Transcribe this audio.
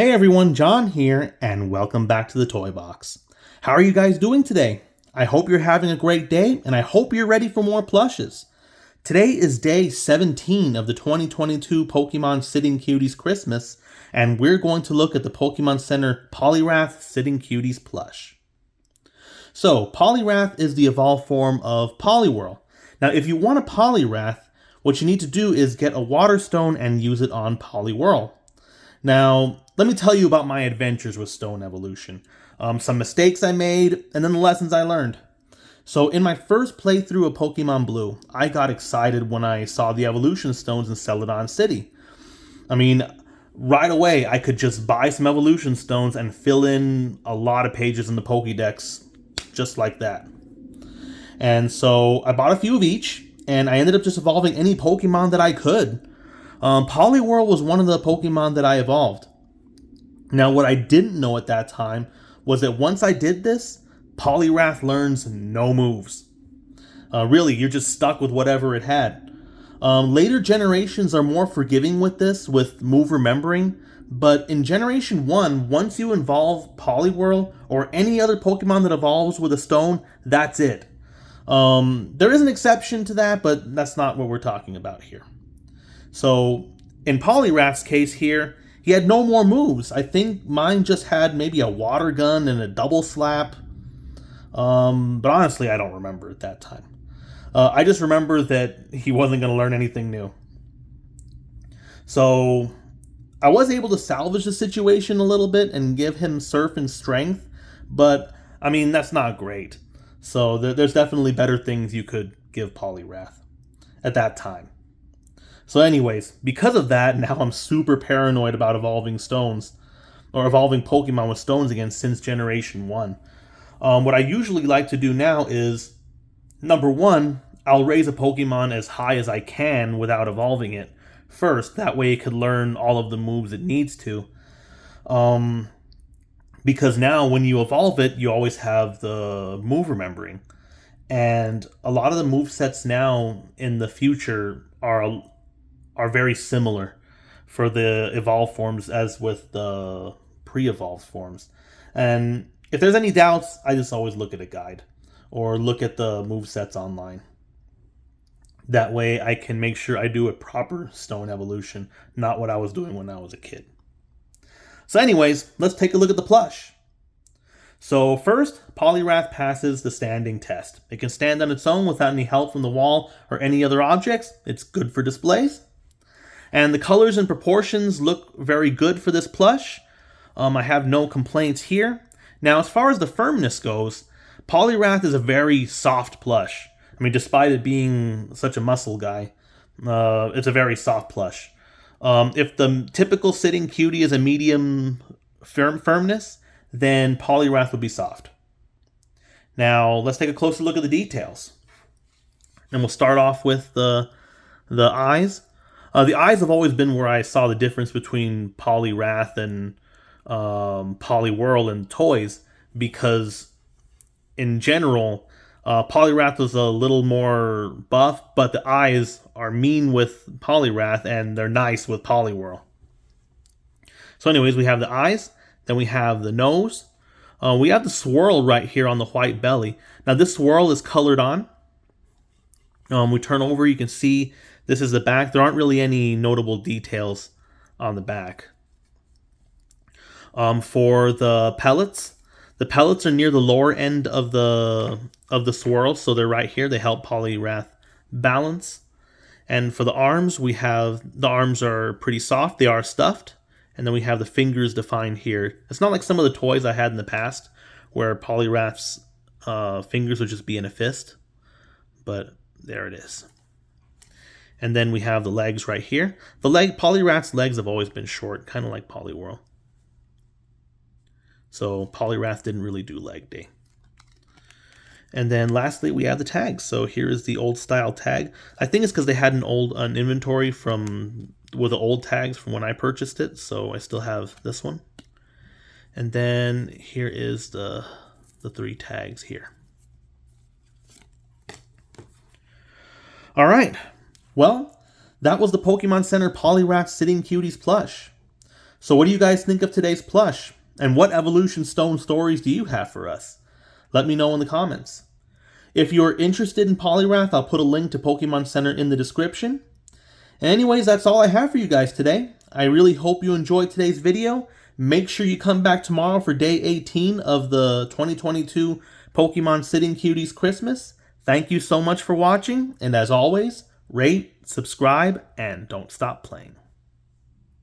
Hey everyone, John here, and welcome back to the Toy Box. How are you guys doing today? I hope you're having a great day, and I hope you're ready for more plushes. Today is day 17 of the 2022 Pokemon Sitting Cuties Christmas, and we're going to look at the Pokemon Center Poliwrath Sitting Cuties plush. So, Poliwrath is the evolved form of Poliwhirl. Now, if you want a Poliwrath, what you need to do is get a Water Stone and use it on Poliwhirl. Now, let me tell you about my adventures with Stone Evolution, some mistakes I made, and then the lessons I learned. So in my first playthrough of Pokemon Blue, I got excited when I saw the Evolution Stones in Celadon City. I mean, right away I could just buy some Evolution Stones and fill in a lot of pages in the Pokédex just like that. And so I bought a few of each, and I ended up just evolving any Pokemon that I could. Poliwhirl was one of the Pokemon that I evolved. Now, what I didn't know at that time was that once I did this, Poliwrath learns no moves. Really, you're just stuck with whatever it had. Later generations are more forgiving with this, with move remembering, but in Generation 1, once you evolve Poliwhirl or any other Pokemon that evolves with a stone, that's it. There is an exception to that, but that's not what we're talking about here. So, in Poliwrath's case here, he had no more moves. I think mine just had maybe a water gun and a double slap. But honestly, I don't remember at that time. I just remember that he wasn't going to learn anything new. So, I was able to salvage the situation a little bit and give him Surf and Strength. But, I mean, that's not great. So, there's definitely better things you could give Poliwrath at that time. So anyways, because of that, now I'm super paranoid about evolving stones, or evolving Pokemon with stones again since Generation 1. What I usually like to do now is, number one, I'll raise a Pokemon as high as I can without evolving it first. That way it could learn all of the moves it needs to. Because now when you evolve it, you always have the move remembering. And a lot of the movesets now in the future are very similar for the evolved forms as with the pre-evolved forms. And if there's any doubts, I just always look at a guide or look at the movesets online. That way I can make sure I do a proper stone evolution, not what I was doing when I was a kid. So anyways, let's take a look at the plush. So first, Poliwrath passes the standing test. It can stand on its own without any help from the wall or any other objects. It's good for displays. And the colors and proportions look very good for this plush. I have no complaints here. Now, as far as the firmness goes, Poliwrath is a very soft plush. I mean, despite it being such a muscle guy, it's a very soft plush. If the typical Sitting Cutie is a medium firmness, then Poliwrath would be soft. Now, let's take a closer look at the details. And we'll start off with the eyes. The eyes have always been where I saw the difference between Poliwrath and Poliwhirl in toys, because in general, Poliwrath was a little more buff, but the eyes are mean with Poliwrath and they're nice with Poliwhirl. So anyways, we have the eyes, then we have the nose. We have the swirl right here on the white belly. Now this swirl is colored on. We turn over, you can see this is the back. There aren't really any notable details on the back. For the pellets are near the lower end of the swirl, so they're right here. They help Poliwrath balance. And for the arms, the arms are pretty soft. They are stuffed. And then we have the fingers defined here. It's not like some of the toys I had in the past where Poliwrath's fingers would just be in a fist. But there it is. And then we have the legs right here. Poliwrath's legs have always been short, kind of like Poliwhirl. So Poliwrath didn't really do leg day. And then lastly, we have the tags. So here is the old style tag. I think it's because they had an inventory with the old tags from when I purchased it. So I still have this one. And then here is the 3 tags here. All right. Well, that was the Pokemon Center Poliwrath Sitting Cuties plush. So what do you guys think of today's plush? And what evolution stone stories do you have for us? Let me know in the comments. If you're interested in Poliwrath, I'll put a link to Pokemon Center in the description. And anyways, that's all I have for you guys today. I really hope you enjoyed today's video. Make sure you come back tomorrow for day 18 of the 2022 Pokemon Sitting Cuties Christmas. Thank you so much for watching, and as always, rate, subscribe, and don't stop playing.